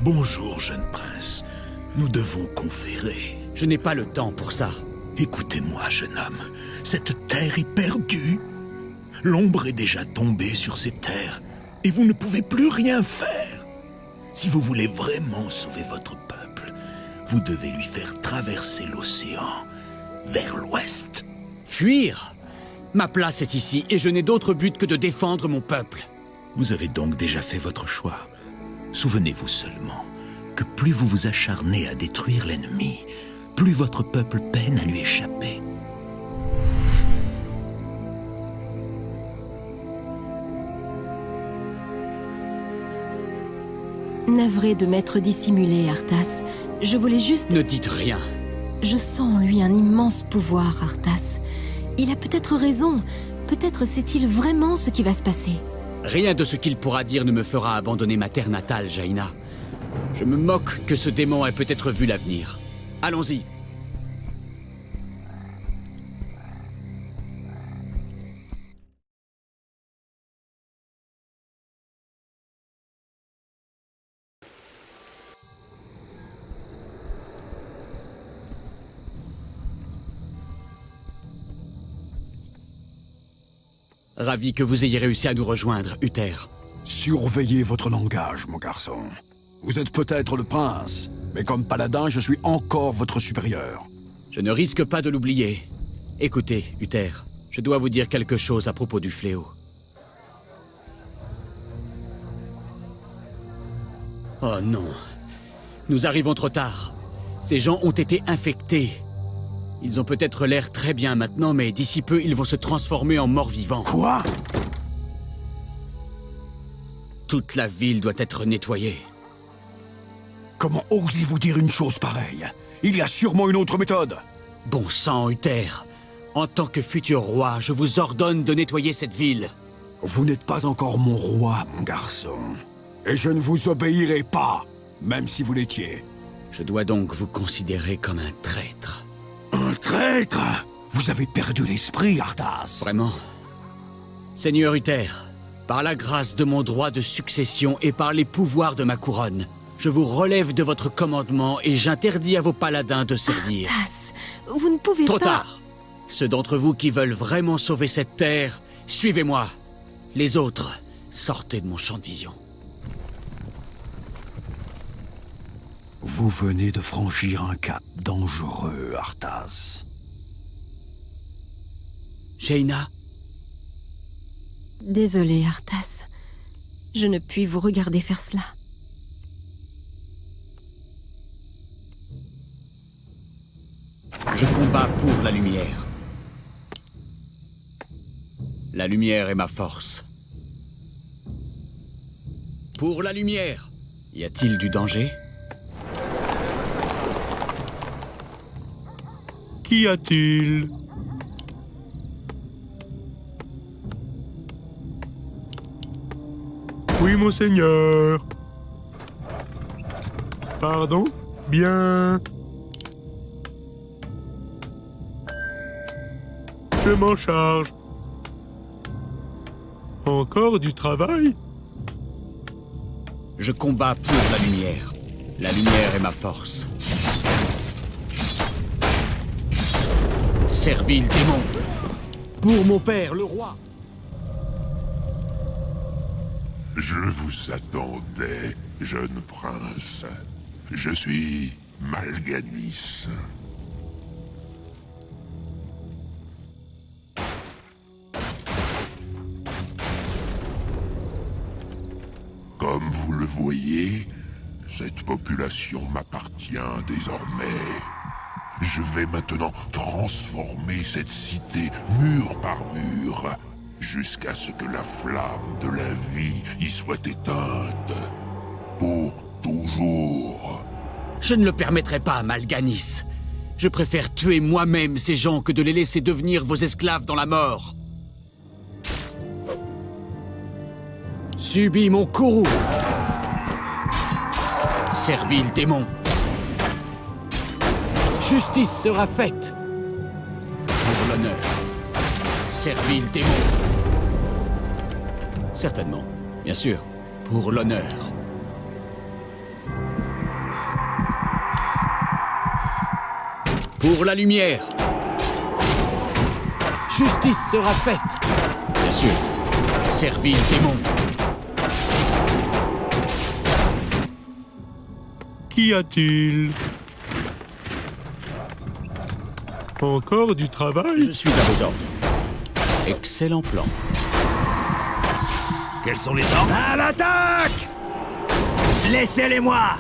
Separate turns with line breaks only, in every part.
Bonjour, jeune prince. Nous devons conférer.
Je n'ai pas le temps pour ça.
Écoutez-moi, jeune homme. Cette terre est perdue. L'ombre est déjà tombée sur ces terres, et vous ne pouvez plus rien faire. Si vous voulez vraiment sauver votre peuple, vous devez lui faire traverser l'océan vers l'ouest.
Fuir? Ma place est ici, et je n'ai d'autre but que de défendre mon peuple.
Vous avez donc déjà fait votre choix. Souvenez-vous seulement que plus vous vous acharnez à détruire l'ennemi, plus votre peuple peine à lui échapper.
Navré de m'être dissimulé, Arthas. Je voulais juste...
Ne dites rien.
Je sens en lui un immense pouvoir, Arthas. Il a peut-être raison. Peut-être sait-il vraiment ce qui va se passer.
Rien de ce qu'il pourra dire ne me fera abandonner ma terre natale, Jaina. Je me moque que ce démon ait peut-être vu l'avenir. Allons-y. Ravi que vous ayez réussi à nous rejoindre, Uther.
Surveillez votre langage, mon garçon. Vous êtes peut-être le prince, mais comme paladin, je suis encore votre supérieur.
Je ne risque pas de l'oublier. Écoutez, Uther, je dois vous dire quelque chose à propos du fléau. Oh non. Nous arrivons trop tard. Ces gens ont été infectés. Ils ont peut-être l'air très bien maintenant, mais d'ici peu, ils vont se transformer en morts-vivants.
Quoi?
Toute la ville doit être nettoyée.
Comment osez-vous dire une chose pareille? Il y a sûrement une autre méthode.
Bon sang, Uther. En tant que futur roi, je vous ordonne de nettoyer cette ville.
Vous n'êtes pas encore mon roi, mon garçon. Et je ne vous obéirai pas, même si vous l'étiez.
Je dois donc vous considérer comme un traître.
Un traître? Vous avez perdu l'esprit, Arthas.
Vraiment? Seigneur Uther, par la grâce de mon droit de succession et par les pouvoirs de ma couronne, je vous relève de votre commandement et j'interdis à vos paladins de servir.
Arthas, vous ne pouvez
Trop
pas...
tard! Ceux d'entre vous qui veulent vraiment sauver cette terre, suivez-moi. Les autres, sortez de mon champ de vision.
Vous venez de franchir un cap dangereux, Arthas.
Jaina?
Désolé, Arthas. Je ne puis vous regarder faire cela.
Je combats pour la lumière. La lumière est ma force. Pour la lumière! Y a-t-il du danger?
Qu'y a-t-il? Oui, monseigneur. Pardon? Bien. Je m'en charge. Encore du travail?
Je combats pour la lumière. La lumière est ma force. Servile démon! Pour mon père, le roi!
Je vous attendais, jeune prince. Je suis Malganis. Comme vous le voyez, cette population m'appartient désormais. Je vais maintenant transformer cette cité mur par mur, jusqu'à ce que la flamme de la vie y soit éteinte. Pour toujours.
Je ne le permettrai pas, Malganis. Je préfère tuer moi-même ces gens que de les laisser devenir vos esclaves dans la mort. Subis mon courroux. Servile démon. Justice sera faite. Pour l'honneur. Servile démon. Certainement. Bien sûr. Pour l'honneur. Pour la lumière. Justice sera faite. Bien sûr. Servile démon.
Qu'y a-t-il? Encore du travail?
Je suis à vos ordres. Excellent plan.
Quels sont les ordres? À l'attaque! Laissez-les-moi!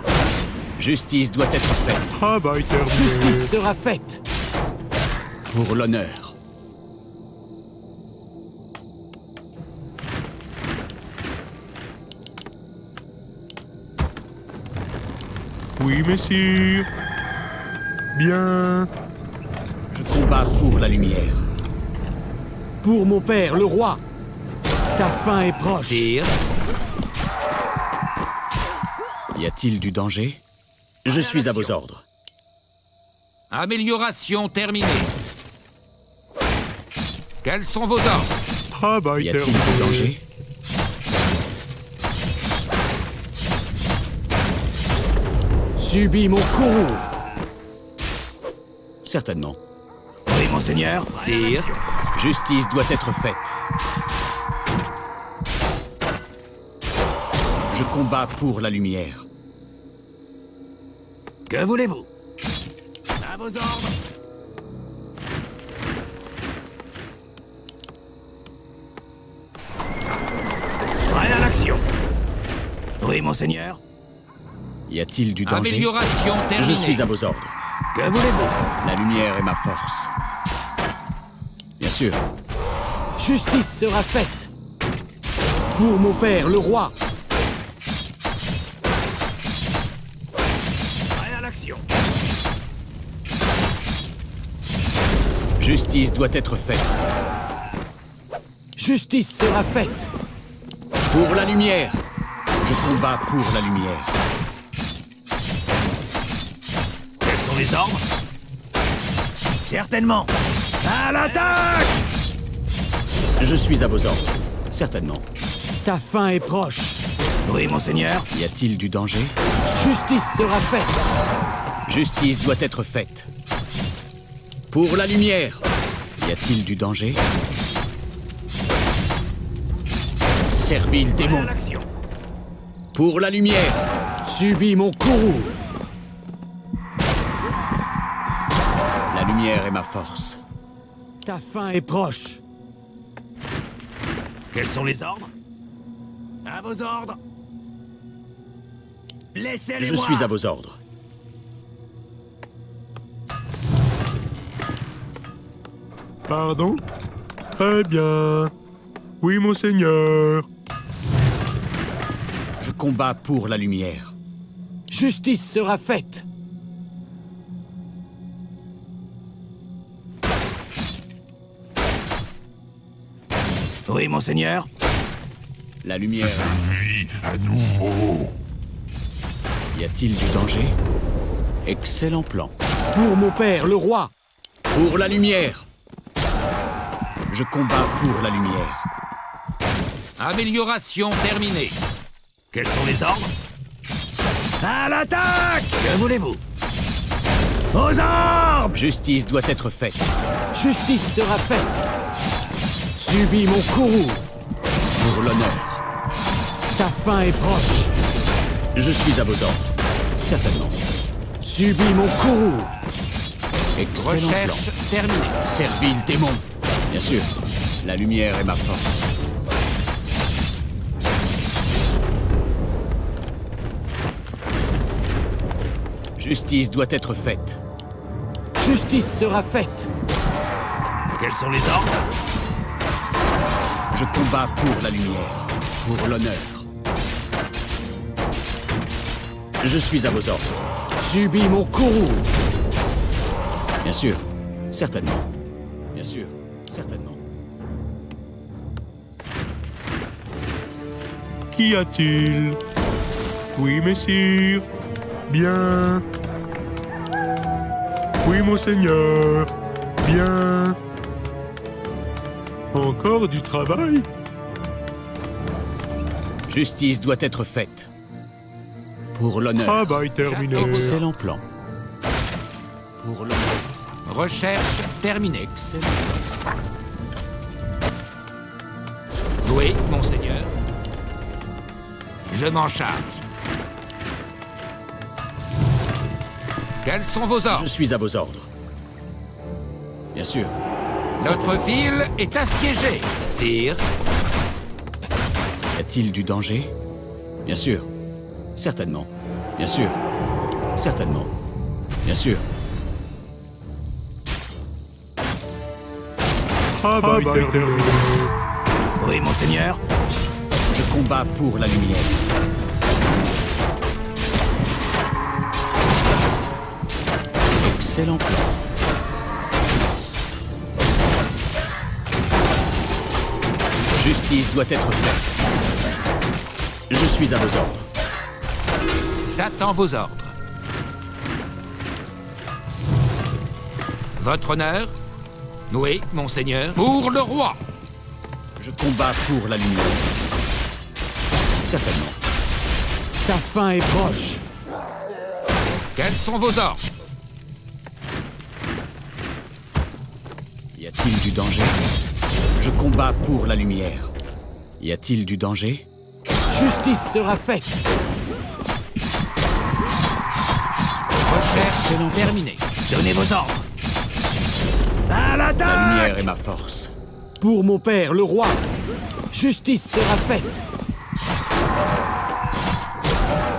Justice doit être faite.
Travail terminé.
Justice sera faite. Pour l'honneur.
Oui, messire. Bien.
Je combats pour la lumière. Pour mon père, le roi. Ta fin est proche.
Sire,
Y a-t-il du danger? Je suis à vos ordres.
amélioration terminée. Quels sont vos ordres?
Travail
Y a-t-il
terminé.
du danger? Subis mon courroux. Certainement.
Oui, monseigneur.
Sire,
Justice doit être faite. Je combats pour la lumière.
Que voulez-vous? À vos ordres. Prêt à l'action. Oui, monseigneur.
Y a-t-il du danger?
amélioration terminée.
Je suis à vos ordres.
Que voulez-vous?
La lumière est ma force. Bien sûr. Justice sera faite. Pour mon père, le roi.
Prêt à l'action.
Justice doit être faite. Justice sera faite. Pour la lumière. Je combats pour la lumière.
Quels sont les ordres? Certainement. À l'attaque!
Je suis à vos ordres. Certainement. Ta fin est proche.
Oui, monseigneur.
Y a-t-il du danger? Justice sera faite. Justice doit être faite. Pour la lumière. Y a-t-il du danger? Servile
Prêt à
démon.
l'action.
Pour la lumière. Subis mon courroux. La lumière est ma force. Ta fin est proche.
Quels sont les ordres? À vos ordres.
Je
Laissez-les-moi.
suis à vos ordres.
Pardon? Très bien. Oui, monseigneur.
Je combats pour la lumière. Justice sera faite.
Oui, monseigneur.
La lumière.
Lui, à nouveau.
Y a-t-il du danger? Excellent plan. Pour mon père, le roi. Pour la lumière. Je combats pour la lumière.
Amélioration terminée.
Quels sont les ordres? À l'attaque! Que voulez-vous? Aux armes!
Justice doit être faite. Justice sera faite. Subis mon courroux. Pour l'honneur. Ta fin est proche. Je suis à vos ordres. Certainement. Subis mon courroux. Excellent plan.
Recherche terminée.
Servile démon. Bien sûr. La lumière est ma force. Justice doit être faite. Justice sera faite.
Quels sont les ordres?
Je combats pour la lumière. Pour l'honneur. Je suis à vos ordres. Subis mon courroux. Bien sûr. Certainement. Bien sûr. Certainement.
Qu'y a-t-il? Oui, messire. Bien. Oui, monseigneur. Bien. Encore du travail?
Justice doit être faite. Pour l'honneur.
Travail terminé.
Excellent plan. Pour l'honneur.
Recherche terminée.
Excellent.
Oui, monseigneur. Je m'en charge. Quels sont vos ordres?
Je suis à vos ordres. Bien sûr.
Notre ville est assiégée, sire.
Y a-t-il du danger? Bien sûr. Certainement. Bien sûr. Certainement. Bien sûr.
Travail terminé.
Oui, monseigneur.
Je combats pour la lumière. Excellent plan. Justice doit être faite. Je suis à vos ordres.
J'attends vos ordres. Votre honneur? Oui, monseigneur. Pour le roi!
Je combats pour la lumière. Certainement. Ta fin est proche.
Quels sont vos ordres?
Y a-t-il du danger? Je combats pour la lumière. Y a-t-il du danger? Justice sera faite.
Recherche terminée.
Donnez vos ordres. À
La
l'attaque!
lumière est ma force. Pour mon père, le roi, justice sera faite.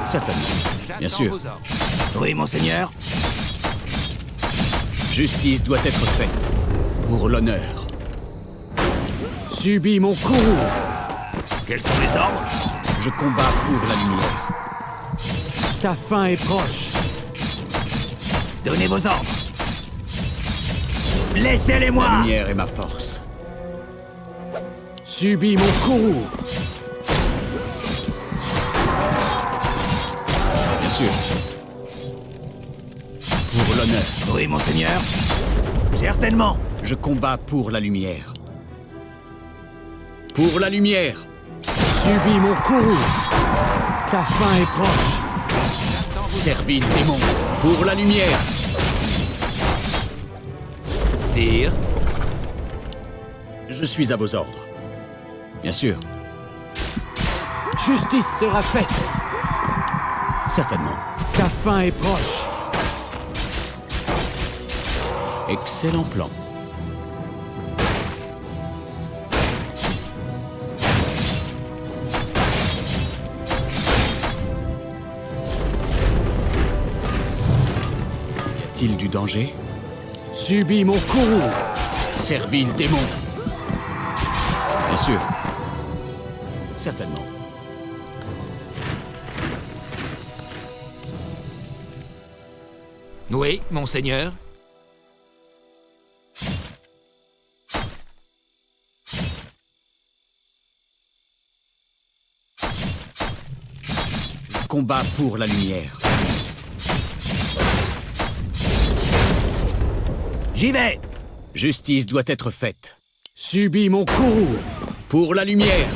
Certainement. Bien
J'attends
sûr.
vos ordres.
Oui, monseigneur.
Justice doit être faite. Pour l'honneur. Subis mon courroux.
Quels sont les ordres?
Je combats pour la lumière. Ta fin est proche.
Donnez vos ordres. Laissez-les
La
moi!
lumière est ma force. Subis mon courroux. Bien sûr. Pour l'honneur.
Oui, monseigneur. Certainement.
Je combats pour la lumière. Pour la lumière. Subis mon courroux. Ta fin est proche. Servile démon. Pour la lumière.
Sire,
Je suis à vos ordres. Bien sûr. Justice sera faite. Certainement. Ta fin est proche. Excellent plan. Y a-t-il du danger? Subis mon courroux. Servile démon. Bien sûr. Certainement.
oui, monseigneur.
Combat pour la lumière.
J'y vais!
Justice doit être faite. Subis mon courroux. Pour la lumière.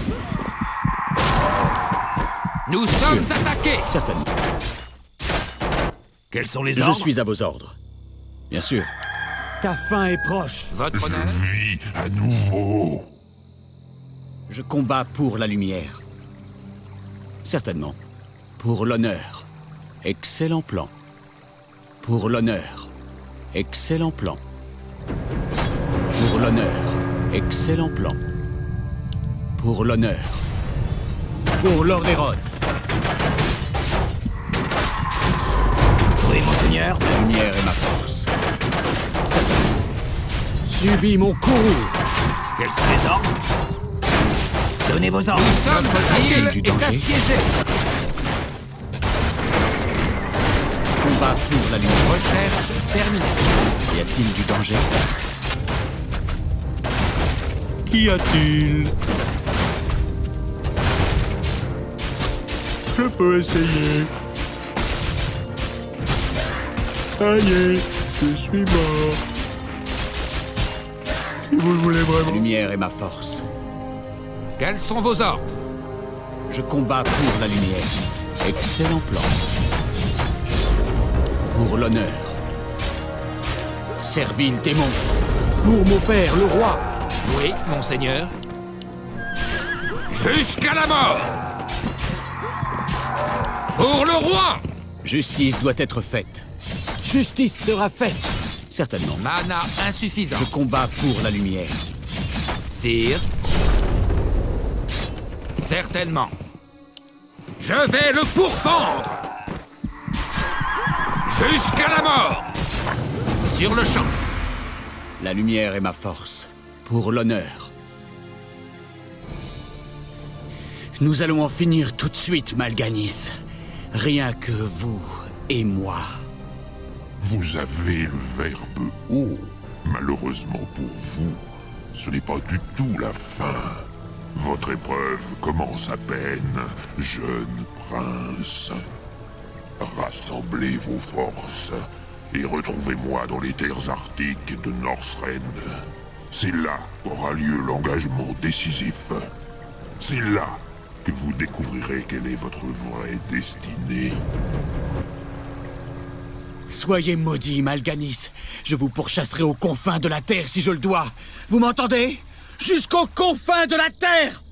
Nous sommes attaqués!
Certainement.
Quels sont les
Je
ordres?
suis à vos ordres. Bien sûr. Ta fin est proche.
Votre honneur?
Vis à nouveau.
Je combats pour la lumière. Certainement. Pour l'honneur. Excellent plan. Pour l'honneur. Excellent plan. Pour l'honneur. Excellent plan. Pour l'honneur. Pour Lordaeron.
Oui, monseigneur.
La lumière est ma force. Certainement. Subis mon courroux.
Quels sont les ordres? Donnez vos ordres.
Nous sommes
Notre
attaqués!
ville du
Est
danger.
assiégée!
Combat pour la lumière.
Recherche terminée.
Y a-t-il du danger?
Qu'y a-t-il? Je peux essayer. Ça y est, je suis mort. Si vous le voulez
La
vraiment.
lumière est ma force.
Quels sont vos ordres?
Je combats pour la lumière. Excellent plan. Pour l'honneur. Servile démon. Pour mon père, le roi.
Oui, monseigneur. Jusqu'à la mort! Pour le roi!
Justice doit être faite. Justice sera faite. Certainement.
Mana insuffisant.
Je combats pour la lumière.
Sire. Certainement. Je vais le pourfendre! Jusqu'à la mort! Sur le champ.
La lumière est ma force. Pour l'honneur. Nous allons en finir tout de suite, Mal'Ganis. Rien que vous et moi.
Vous avez le verbe haut. Malheureusement pour vous, ce n'est pas du tout la fin. Votre épreuve commence à peine, jeune prince. Rassemblez vos forces et retrouvez-moi dans les terres arctiques de Northrend. C'est là qu'aura lieu l'engagement décisif. C'est là que vous découvrirez quelle est votre vraie destinée.
Soyez maudit, Mal'Ganis. Je vous pourchasserai aux confins de la Terre si je le dois. Vous m'entendez? Jusqu'aux confins de la Terre!